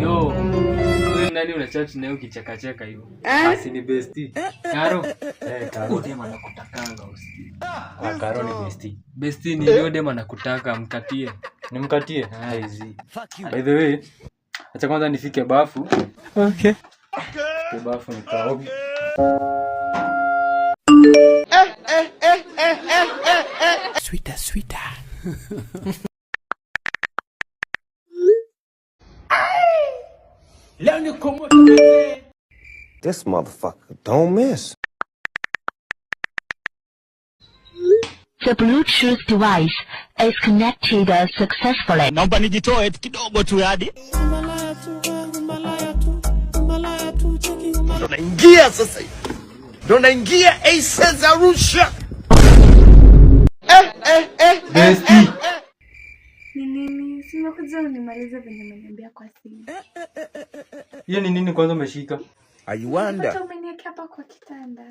Yo, wewe nani unachat naye ukicheka cheka hivyo? Asi ni bestie. Karo. Karo. Ode maana kutakanga usi. Karo ni bestie. Bestie ni yode maana kutaka mkatie. Nimkatie? Hizi. By the way, acha kwanza nifike bafu. Okay. Bafu nikaoge. Sweeter. This motherfucker don't miss. The Bluetooth device is connected successfully. Naomba nijitoe kidogo tu hadi. Naingia sasa hivi. Ndo naingia Aces Arusha. Bestie. Nini? Simekuja unimalize venye umeniambia kwa simu. Hiyo ni nini kwanza umeshika? I wonder. Hata umeniweka hapa kwa kitanda.